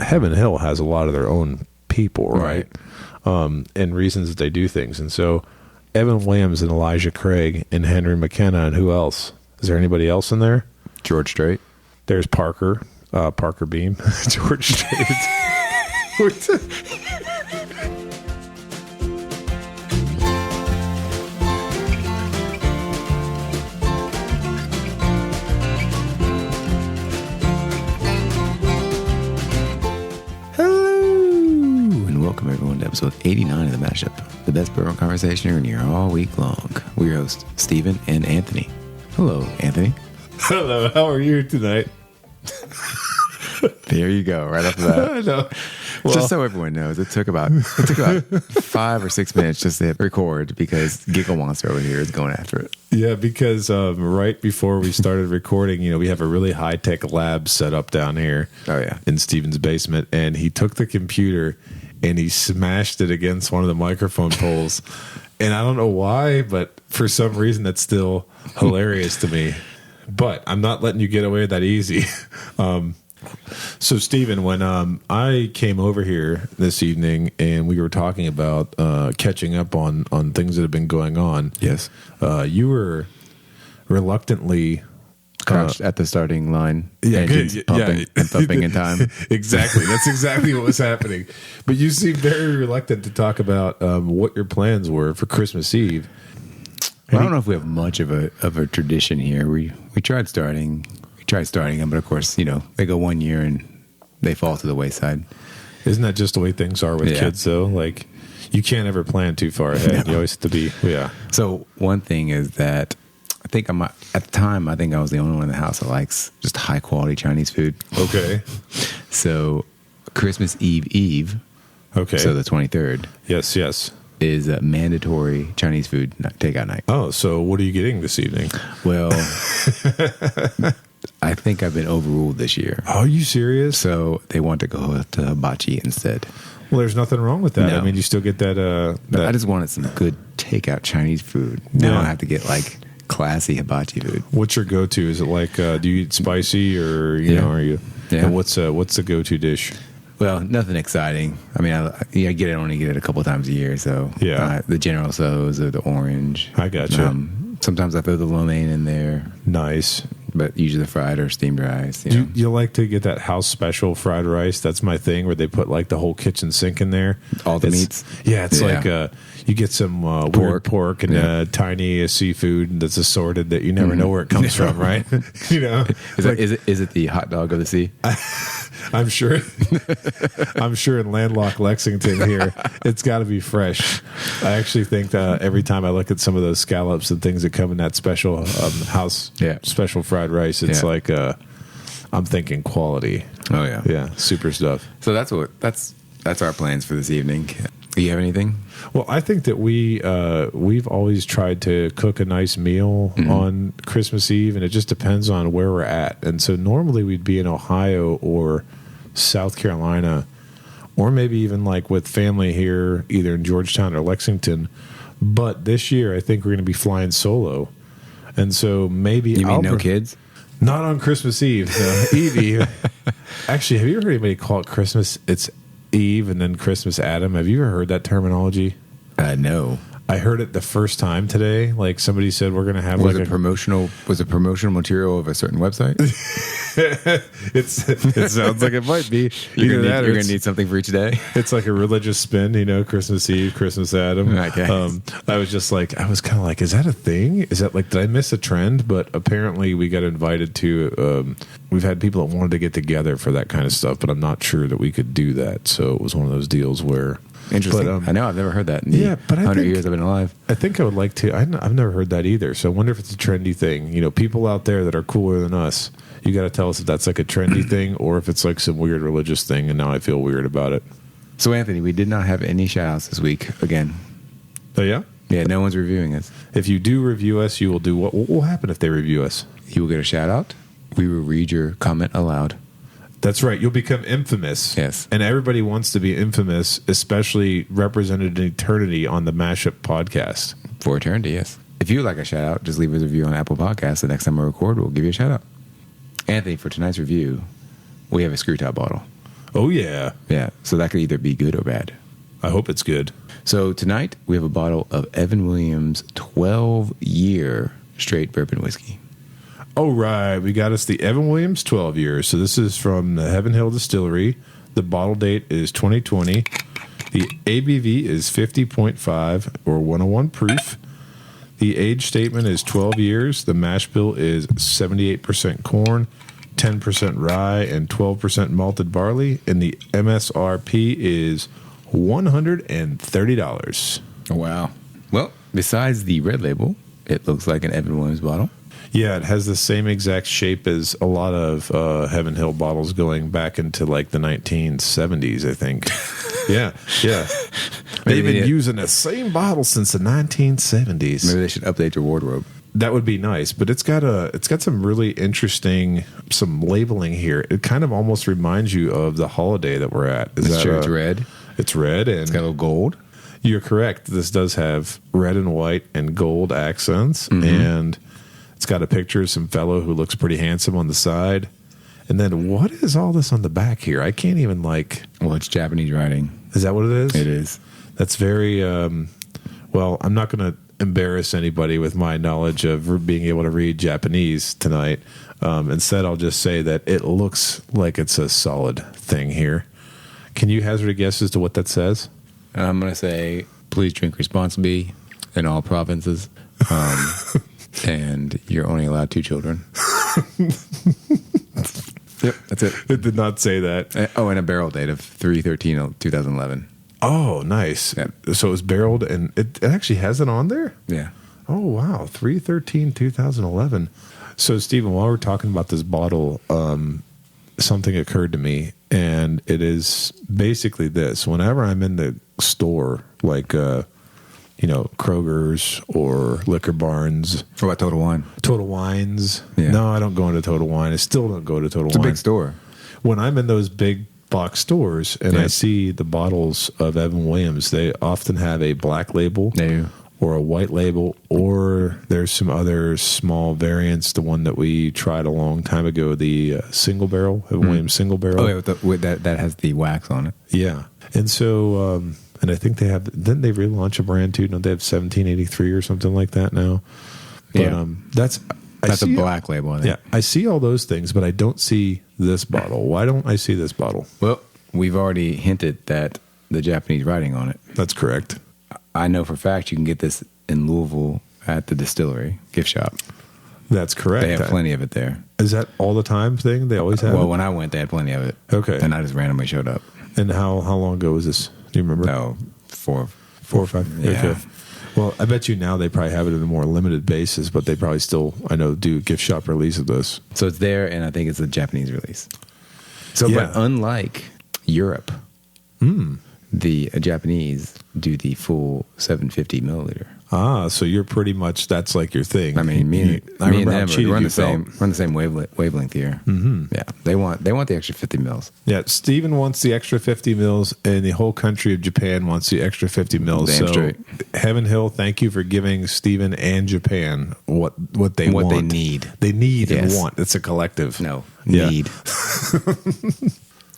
Heaven Hill has a lot of their own people, right? And reasons that they do things. And so Evan Williams and Elijah Craig and Henry McKenna, and who else? Is there anybody else in there? George Strait. There's Parker Beam. George Strait. Welcome everyone to episode 89 of The Mashup, the best bourbon conversation you're going to hear all week long. We're your hosts, Stephen and Anthony. Hello, Anthony. Hello, how are you tonight? There you go, right off the bat. I know. Well, just so everyone knows, it took about 5 or 6 minutes just to hit record because Giggle Monster over here is going after it. Yeah, because right before we started recording, we have a really high-tech lab set up down here. Oh, yeah. In Steven's basement, and he took the computer and he smashed it against one of the microphone poles. And I don't know why, but for some reason that's still hilarious to me. But I'm not letting you get away that easy. So, Stephen, when I came over here this evening and we were talking about catching up on things that have been going on, yes, you were reluctantly crouched at the starting line, yeah, engines pumping and thumping in time. Exactly. That's exactly what was happening. But you seemed very reluctant to talk about what your plans were for Christmas Eve. Well, I don't know if we have much of a tradition here. We tried starting them, but of course, they go 1 year and they fall to the wayside. Isn't that just the way things are with kids, though? Like, you can't ever plan too far ahead. No. You always have to be, So one thing is that I think at the time, I think I was the only one in the house that likes just high quality Chinese food. Okay. So Christmas Eve. Okay. So the 23rd. Yes. Is a mandatory Chinese food takeout night. Oh, so what are you getting this evening? Well, I think I've been overruled this year. Oh, are you serious? So they want to go to hibachi instead. Well, there's nothing wrong with that. No. I mean, you still get that. I just wanted some good takeout Chinese food. Now I have to get like classy hibachi food. What's your go-to? Is it like, do you eat spicy or, are you? Yeah. And what's the go-to dish? Well, nothing exciting. I mean, I only get it a couple times a year. So the General Tso's or the orange. I gotcha. Sometimes I throw the lo mein in there. Nice. But usually fried or steamed rice. You like to get that house special fried rice? That's my thing, where they put like the whole kitchen sink in there. All the meats? Yeah, it's like you get some pork and tiny seafood that's assorted that you never know where it comes from, right? Is it the hot dog of the sea? I'm sure in landlocked Lexington here, it's got to be fresh. I actually think that every time I look at some of those scallops and things that come in that special house special fried rice, it's like I'm thinking quality. Oh yeah, yeah, super stuff. So that's our plans for this evening. Do you have anything? Well, I think that we've always tried to cook a nice meal on Christmas Eve, and it just depends on where we're at. And so normally we'd be in Ohio or South Carolina, or maybe even like with family here, either in Georgetown or Lexington. But this year, I think we're going to be flying solo, and so maybe you mean no kids? Not on Christmas Eve. No. Eve. Actually, have you ever heard anybody call it Christmas? It's Eve and then Christmas Adam. Have you ever heard that terminology? No. I heard it the first time today. Like somebody said, we're going to have was it promotional material of a certain website? It sounds like it might be. You're going to need something for each day. It's like a religious spin, Christmas Eve, Christmas Adam. Okay. I was kind of like, is that a thing? Is that like, did I miss a trend? But apparently we got invited to, we've had people that wanted to get together for that kind of stuff, but I'm not sure that we could do that. So it was one of those deals where. Interesting. But, I know I've never heard that in the 100 years I've been alive. I think I would like to. I've never heard that either. So I wonder if it's a trendy thing. People out there that are cooler than us, you got to tell us if that's like a trendy thing or if it's like some weird religious thing, and now I feel weird about it. So, Anthony, we did not have any shout-outs this week again. Oh, yeah? Yeah, no one's reviewing us. If you do review us, you will do what? What will happen if they review us? You will get a shout-out. We will read your comment aloud. That's right. You'll become infamous. Yes. And everybody wants to be infamous, especially represented in eternity on the Mashup podcast. For eternity, yes. If you would like a shout out, just leave us a review on Apple Podcasts. The next time we record, we'll give you a shout out. Anthony, for tonight's review, we have a screw top bottle. Oh, yeah. Yeah, so that could either be good or bad. I hope it's good. So tonight we have a bottle of Evan Williams 12-year straight bourbon whiskey. Oh, right. We got us the Evan Williams 12 years. So this is from the Heaven Hill Distillery. The bottle date is 2020. The ABV is 50.5 or 101 proof. The age statement is 12 years. The mash bill is 78% corn, 10% rye, and 12% malted barley. And the MSRP is $130. Wow. Well, besides the red label, it looks like an Evan Williams bottle. Yeah, it has the same exact shape as a lot of Heaven Hill bottles going back into like the 1970s, I think. Yeah. They've been using the same bottle since the 1970s. Maybe they should update your wardrobe. That would be nice, but it's got some really interesting labeling here. It kind of almost reminds you of the holiday that we're at. It's true. It's red. It's red, and it's got a little gold. You're correct. This does have red and white and gold accents, and it's got a picture of some fellow who looks pretty handsome on the side. And then what is all this on the back here? I can't even Well, it's Japanese writing. Is that what it is? It is. That's very, well, I'm not going to embarrass anybody with my knowledge of being able to read Japanese tonight. Instead, I'll just say that it looks like it's a solid thing here. Can you hazard a guess as to what that says? I'm going to say, please drink responsibly in all provinces. And you're only allowed 2 children. Yep, that's it. It did not say that. And a barrel date of 3/13/2011. Oh, nice. Yep. So it was barreled, and it actually has it on there? Yeah. Oh, wow. 3/13/2011. So, Stephen, while we're talking about this bottle, something occurred to me, and it is basically this. Whenever I'm in the store, like Kroger's or Liquor Barns. What about Total Wine? Total Wines. Yeah. No, I don't go into Total Wine. I still don't go to Total Wine. It's a big store. When I'm in those big box stores and I see the bottles of Evan Williams, they often have a black label or a white label, or there's some other small variants. The one that we tried a long time ago, the single barrel, Evan Williams single barrel. Oh, yeah, with that has the wax on it. Yeah. And so... and I think didn't they relaunch a brand too? Don't they have 1783 or something like that now? But, yeah. That's a black label, I think. Yeah. I see all those things, but I don't see this bottle. Why don't I see this bottle? Well, we've already hinted that the Japanese writing on it. That's correct. I know for a fact you can get this in Louisville at the distillery gift shop. That's correct. They have plenty of it there. Is that all the time thing? They always have Well, it? when I went, they had plenty of it. Okay. And I just randomly showed up. And how long ago was this? Do you remember? No, 4 or 5. Yeah. Okay. Well, I bet you now they probably have it on a more limited basis, but they probably still, I know, do gift shop release of this. So it's there, and I think it's a Japanese release. So, Yeah. but unlike Europe, the Japanese do the full 750 milliliter. Ah, so you're pretty much, that's like your thing. I mean, me and them we're on the same wavelength here. Mm-hmm. Yeah, they want the extra 50 mils. Yeah, Steven wants the extra 50 mils, and the whole country of Japan wants the extra 50 mils. Damn so, straight. Heaven Hill, thank you for giving Steven and Japan what they want. What they need. They need and want. It's a collective. No, Yeah. need.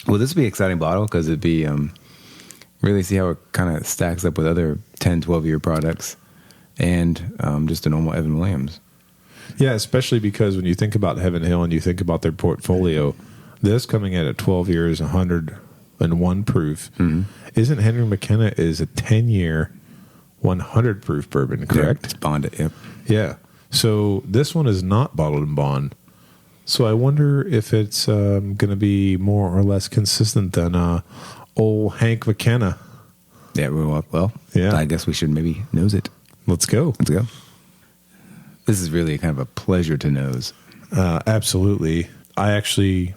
Well, this would be an exciting bottle because it'd be really see how it kind of stacks up with other 10, 12-year products and just a normal Evan Williams. Yeah, especially because when you think about Heaven Hill and you think about their portfolio, this coming in at 12 years, 101 proof, isn't Henry McKenna is a 10-year, 100 proof bourbon, correct? Yeah, it's bonded, yep. Yeah. So this one is not bottled in bond. So I wonder if it's going to be more or less consistent than old Hank McKenna. Yeah, well, yeah. I guess we should maybe nose it. Let's go. Let's go. This is really kind of a pleasure to nose. Absolutely. I actually,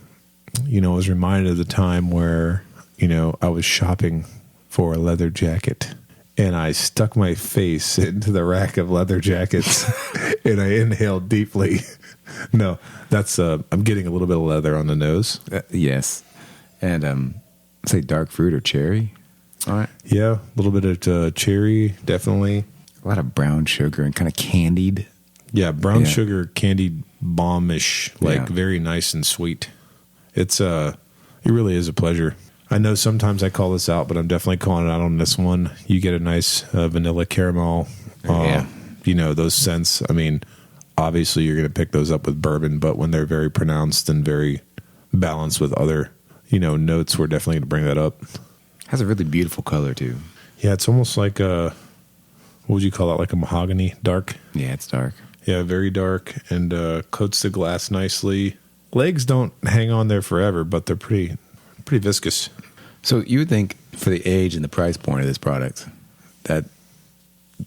was reminded of the time where, I was shopping for a leather jacket and I stuck my face into the rack of leather jackets and I inhaled deeply. No, that's, I'm getting a little bit of leather on the nose. Yes. And, say dark fruit or cherry. All right. Yeah. A little bit of cherry, definitely. A lot of brown sugar and kind of candied. Yeah, brown sugar, candied balmish, Yeah. very nice and sweet. It really is a pleasure. I know sometimes I call this out, but I'm definitely calling it out on this one. You get a nice vanilla caramel. You know, those scents. I mean, obviously you're going to pick those up with bourbon, but when they're very pronounced and very balanced with other, you know, notes, we're definitely going to bring that up. Has a really beautiful color too. Yeah, it's almost like a, what would you call that? Like a mahogany dark? Yeah, it's dark. Yeah, very dark, and coats the glass nicely. Legs don't hang on there forever, but they're pretty viscous. So you would think for the age and the price point of this product that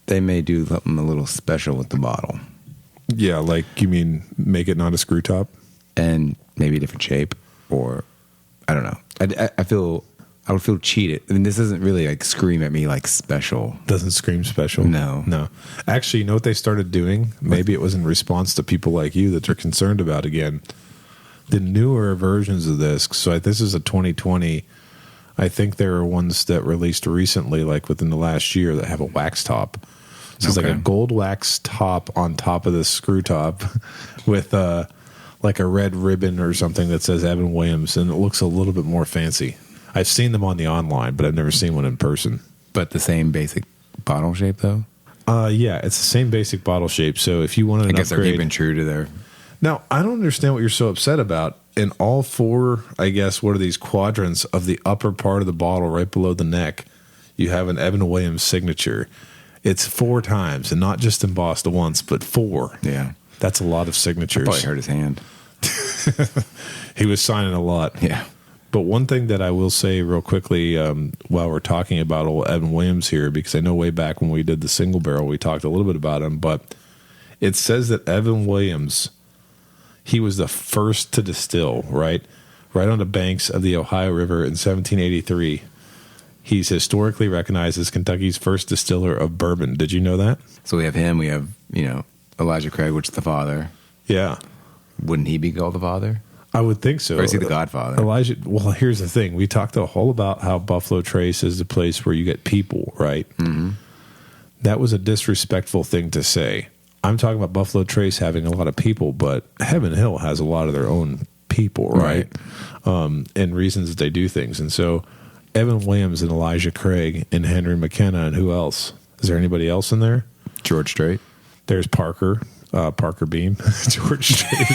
they may do something a little special with the bottle. Yeah, like you mean make it not a screw top? And maybe a different shape, or I don't know. I would feel cheated. I mean, this doesn't really like scream at me like special. Doesn't scream special. No. Actually, you know what they started doing? Maybe it was in response to people like you that are concerned about, again, the newer versions of this. So this is a 2020. I think there are ones that released recently, like within the last year, that have a wax top. So it's like a gold wax top on top of this screw top with like a red ribbon or something that says Evan Williams, and it looks a little bit more fancy. I've seen them on the online, but I've never seen one in person. But the same basic bottle shape, though? Yeah, it's the same basic bottle shape. So if you wanted an I guess upgrade, they're keeping true to their... Now, I don't understand what you're so upset about. In all four, I guess, what are these quadrants of the upper part of the bottle right below the neck, you have an Evan Williams signature. It's 4 times, and not just embossed once, but 4. Yeah. That's a lot of signatures. Probably hurt his hand. He was signing a lot. Yeah. But one thing that I will say real quickly while we're talking about old Evan Williams here, because I know way back when we did the single barrel, we talked a little bit about him, but it says that Evan Williams, he was the first to distill, right on the banks of the Ohio River in 1783. He's historically recognized as Kentucky's first distiller of bourbon. Did you know that? So we have him. We have, Elijah Craig, which is the father. Yeah. Wouldn't he be called the father? I would think so. Or is he the godfather? Elijah. Well, here's the thing. We talked a whole about how Buffalo Trace is the place where you get people, right? Mm-hmm. That was a disrespectful thing to say. I'm talking about Buffalo Trace having a lot of people, but Heaven Hill has a lot of their own people, right? And reasons that they do things. And so Evan Williams and Elijah Craig and Henry McKenna, and who else? Is there anybody else in there? George Strait. There's Parker Beam. George Strait.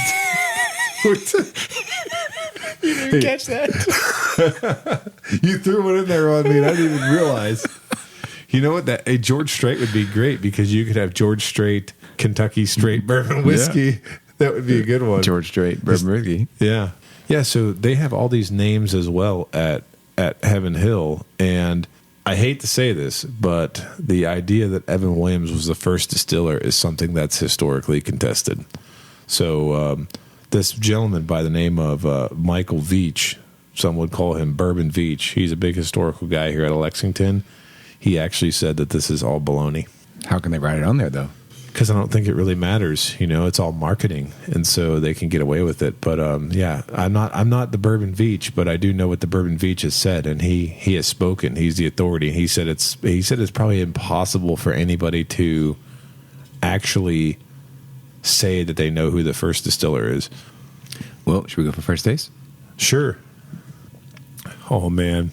You didn't catch that. You threw one in there on me and I didn't even realize. You know what? A George Strait would be great because you could have George Strait, Kentucky Straight Bourbon Whiskey. Yeah. That would be a good one. George Strait Bourbon Whiskey. Yeah. Yeah, so they have all these names as well at Heaven Hill, and I hate to say this, but the idea that Evan Williams was the first distiller is something that's historically contested. So this gentleman by the name of Michael Veach, some would call him Bourbon Veach. He's a big historical guy here out of Lexington. He actually said that this is all baloney. How can they write it on there, though? Because I don't think it really matters. It's all marketing, and so they can get away with it. But yeah, I'm not the Bourbon Veach, but I do know what the Bourbon Veach has said, and he has spoken. He's the authority. He said it's probably impossible for anybody to actually say that they know who the first distiller is. Well, should we go for first taste? Sure. Oh man,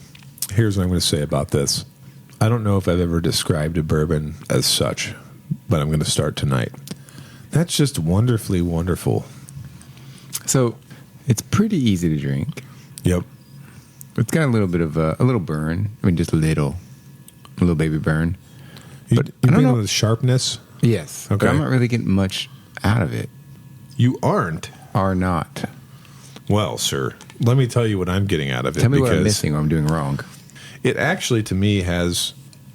here's what I'm going to say about this. I don't know if I've ever described a bourbon as such, but I'm going to start tonight. That's just wonderfully wonderful. So it's pretty easy to drink. Yep. It's got a little bit of a little burn. I mean, just a little baby burn. But you mean with sharpness? Yes. Okay. But I'm not really getting much out of it. You aren't? Are not. Well, sir, let me tell you what I'm getting out of it. Tell me what I'm missing or I'm doing wrong. It actually, to me, has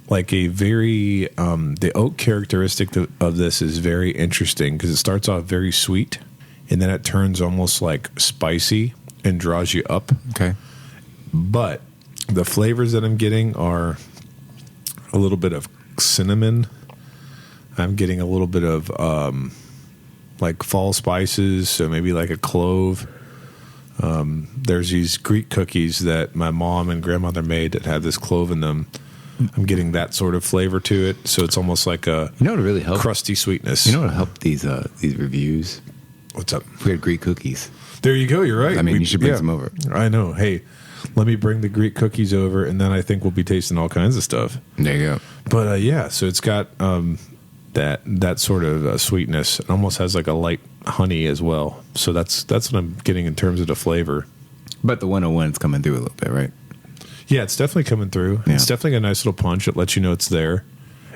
like a very, the oak characteristic of this is very interesting because it starts off very sweet and then it turns almost like spicy and draws you up. Okay. But the flavors that I'm getting are a little bit of cinnamon. I'm getting a little bit of like fall spices, so maybe like a clove. There's these Greek cookies that my mom and grandmother made that had this clove in them. I'm getting that sort of flavor to it, so it's almost like a what really helped? Crusty sweetness. You know what helped these reviews? What's up? We had Greek cookies. There you go. You're right. I mean, you should bring some over. I know. Hey, let me bring the Greek cookies over, and then I think we'll be tasting all kinds of stuff. There you go. But yeah, so it's got that sort of sweetness. It almost has like a light honey as well. So that's what I'm getting in terms of the flavor. But the 101's coming through a little bit, right? Yeah, it's definitely coming through. Yeah. It's definitely got a nice little punch. It lets you know it's there.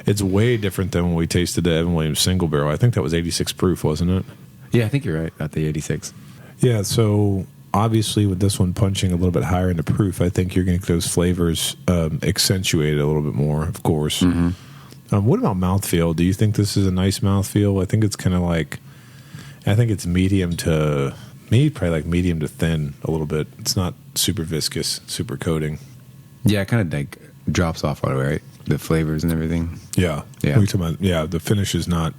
It's way different than when we tasted the Evan Williams single barrel. I think that was 86 proof, wasn't it? Yeah, I think you're right about the 86. Yeah, so obviously with this one punching a little bit higher into proof, I think you're going to get those flavors accentuated a little bit more, of course. Mm-hmm. What about mouthfeel? Do you think this is a nice mouthfeel? I think it's kind of like, I think it's medium to, maybe probably like medium to thin a little bit. It's not super viscous, super coating. Yeah, it kind of like drops off right away, right? The flavors and everything. Yeah. Yeah. What are you talking about? Yeah, the finish is not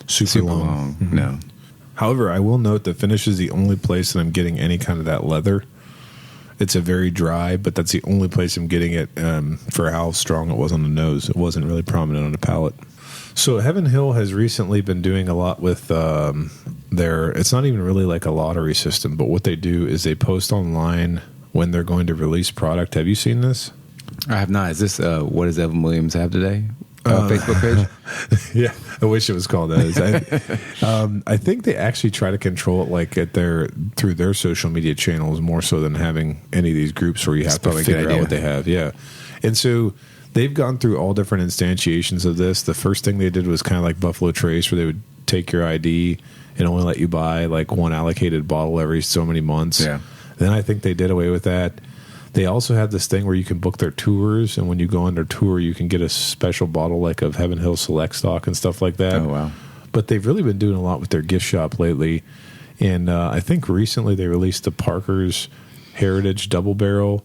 super long. Mm-hmm. No. However, I will note the finish is the only place that I'm getting any kind of that leather. It's a very dry, but that's the only place I'm getting it for how strong it was on the nose. It wasn't really prominent on the palate. So Heaven Hill has recently been doing a lot with it's not even really like a lottery system, but what they do is they post online when they're going to release product. Have you seen this? I have not. Is this what does Evan Williams have today? Facebook page? Yeah, I wish it was called that. I think they actually try to control it like through their social media channels more so than having any of these groups where you have to figure out what they have. Yeah, and so they've gone through all different instantiations of this. The first thing they did was kind of like Buffalo Trace, where they would take your ID and only let you buy like one allocated bottle every so many months. Yeah. Then I think they did away with that. They also have this thing where you can book their tours, and when you go on their tour, you can get a special bottle like of Heaven Hill Select Stock and stuff like that. Oh, wow. But they've really been doing a lot with their gift shop lately. And I think recently they released the Parker's Heritage Double Barrel,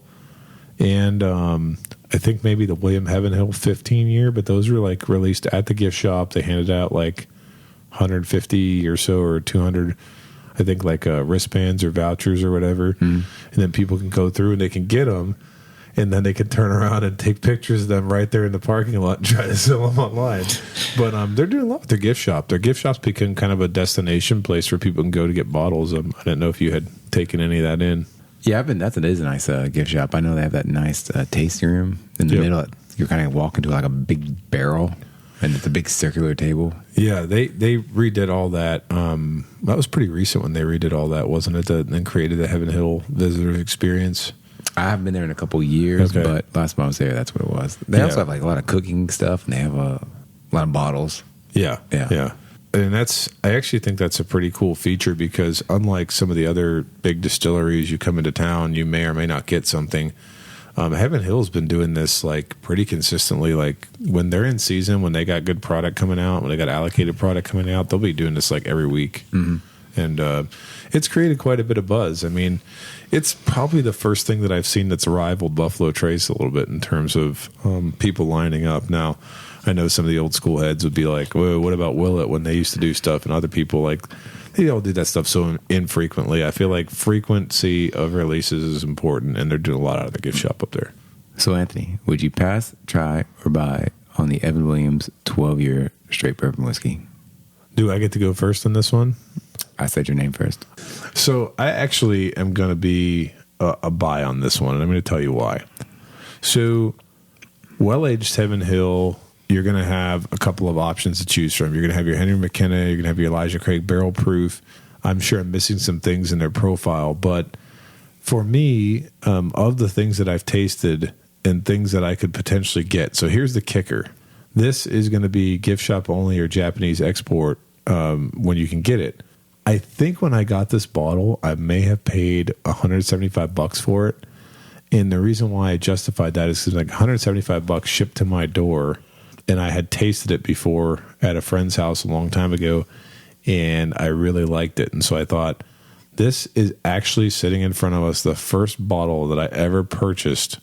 and I think maybe the William Heaven Hill 15 year, but those were like released at the gift shop. They handed out like 150 or so or 200, I think, like wristbands or vouchers or whatever. And then people can go through and they can get them, and then they can turn around and take pictures of them right there in the parking lot and try to sell them online. But they're doing a lot with their gift shop. Their gift shop's become kind of a destination place where people can go to get bottles. I didn't know if you had taken any of that in. Yeah, it is a nice gift shop. I know they have that nice tasting room in the middle. You're kind of walking to like a big barrel, and it's a big circular table. Yeah, they redid all that. That was pretty recent when they redid all that, wasn't it? And created the Heaven Hill visitor experience. I haven't been there in a couple of years, but last time I was there, that's what it was. They also have like a lot of cooking stuff, and they have a lot of bottles. Yeah. And I actually think that's a pretty cool feature, because unlike some of the other big distilleries, you come into town, you may or may not get something. Heaven Hill's been doing this like pretty consistently. Like when they're in season, when they got good product coming out, when they got allocated product coming out, they'll be doing this like every week. Mm-hmm. And it's created quite a bit of buzz. I mean, it's probably the first thing that I've seen that's rivaled Buffalo Trace a little bit in terms of people lining up. Now, I know some of the old school heads would be like, well, what about Willet when they used to do stuff? And other people, like, they all do that stuff so infrequently. I feel like frequency of releases is important, and they're doing a lot out of the gift shop up there. So, Anthony, would you pass, try, or buy on the Evan Williams 12-year straight bourbon whiskey? Do I get to go first in this one? I said your name first. So I actually am going to be a buy on this one, and I'm going to tell you why. So well-aged Heaven Hill, you're going to have a couple of options to choose from. You're going to have your Henry McKenna, you're going to have your Elijah Craig barrel proof. I'm sure I'm missing some things in their profile, but for me, of the things that I've tasted and things that I could potentially get, so here's the kicker. This is going to be gift shop only or Japanese export when you can get it. I think when I got this bottle, I may have paid $175 for it. And the reason why I justified that is because like $175 shipped to my door, and I had tasted it before at a friend's house a long time ago, and I really liked it. And so I thought, this is actually sitting in front of us, the first bottle that I ever purchased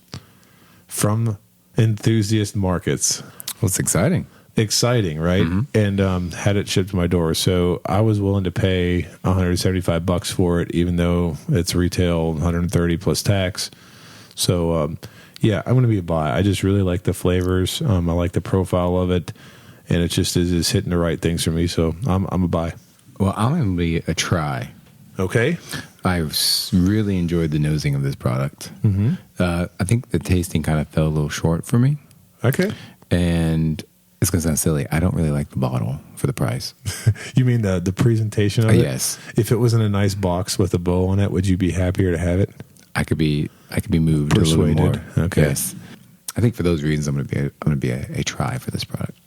from Enthusiast Markets. Well, it's exciting. Exciting, right? Mm-hmm. And had it shipped to my door. So I was willing to pay $175 for it, even though it's retail $130 plus tax. So, yeah, I'm going to be a buy. I just really like the flavors. I like the profile of it, and it just is hitting the right things for me. So I'm a buy. Well, I'm going to be a try. Okay. really enjoyed the nosing of this product. Mm-hmm. I think the tasting kind of fell a little short for me. Okay. And it's going to sound silly. I don't really like the bottle for the price. You mean the presentation of it? Yes. If it was in a nice box with a bow on it, would you be happier to have it? I could be moved Persuaded. a little more. Okay. Yes. I think for those reasons, I'm going to be a try for this product.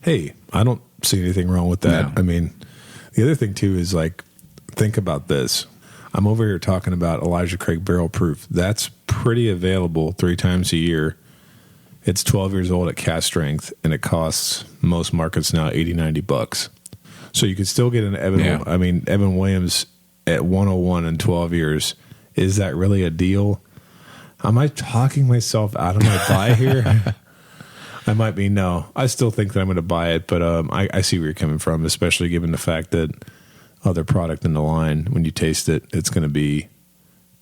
Hey, I don't see anything wrong with that. No. I mean, the other thing too is like, think about this. I'm over here talking about Elijah Craig Barrel Proof. That's pretty available 3 times a year. It's 12 years old at cast strength, and it costs most markets now $80-$90. So you could still get an Evan Williams at 101 in 12 years. Is that really a deal? Am I talking myself out of my buy here? I might be. No, I still think that I'm going to buy it, but I see where you're coming from, especially given the fact that other product in the line, when you taste it, it's going to be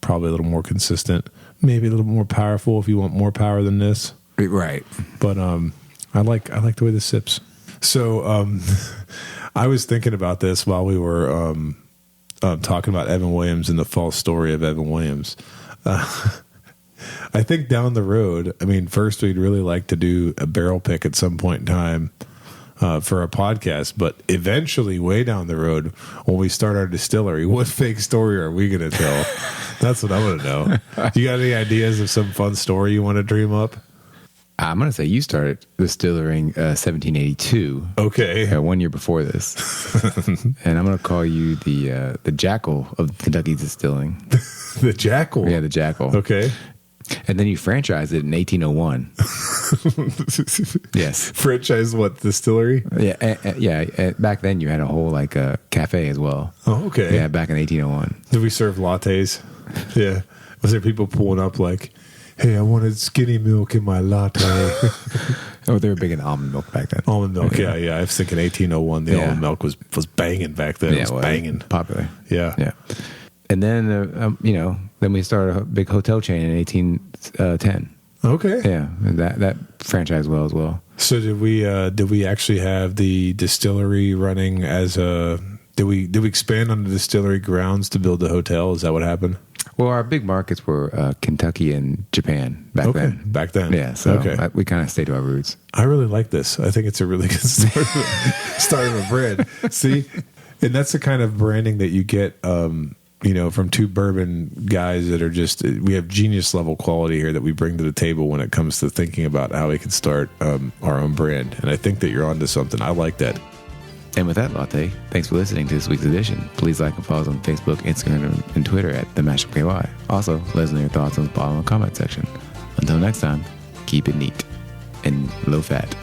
probably a little more consistent, maybe a little more powerful if you want more power than this. Right. But I like the way this sips. So I was thinking about this while we were talking about Evan Williams and the false story of Evan Williams. I think down the road, I mean, first we'd really like to do a barrel pick at some point in time for a podcast, but eventually, way down the road, when we start our distillery, what fake story are we going to tell? That's what I want to know. You got any ideas of some fun story you want to dream up? I'm going to say you started distilling 1782. Okay. 1 year before this. And I'm going to call you the jackal of Kentucky distilling. The jackal? Yeah, the jackal. Okay. And then you franchised it in 1801. Yes. Franchise what? Distillery? Yeah. Back then you had a whole cafe as well. Oh, okay. Yeah, back in 1801. Did we serve lattes? Yeah. Was there people pulling up like, hey, I wanted skinny milk in my latte? Oh, they were big in almond milk back then. Almond milk, yeah. I was thinking 1801. The almond milk was banging back then. Yeah, it was banging. Popular. Yeah. And then, then we started a big hotel chain in 1810. Okay. Yeah, and that franchised well as well. So did we actually have the distillery running as a? Did we expand on the distillery grounds to build the hotel? Is that what happened? Well, our big markets were Kentucky and Japan back then. Back then. Yeah, so we kind of stayed to our roots. I really like this. I think it's a really good start of a brand. See? And that's the kind of branding that you get, from 2 bourbon guys that are we have genius level quality here that we bring to the table when it comes to thinking about how we can start our own brand. And I think that you're onto something. I like that. And with that, Latte, thanks for listening to this week's edition. Please like and follow us on Facebook, Instagram, and Twitter at The Mashup KY. Also, let us know your thoughts on the bottom of the comment section. Until next time, keep it neat and low fat.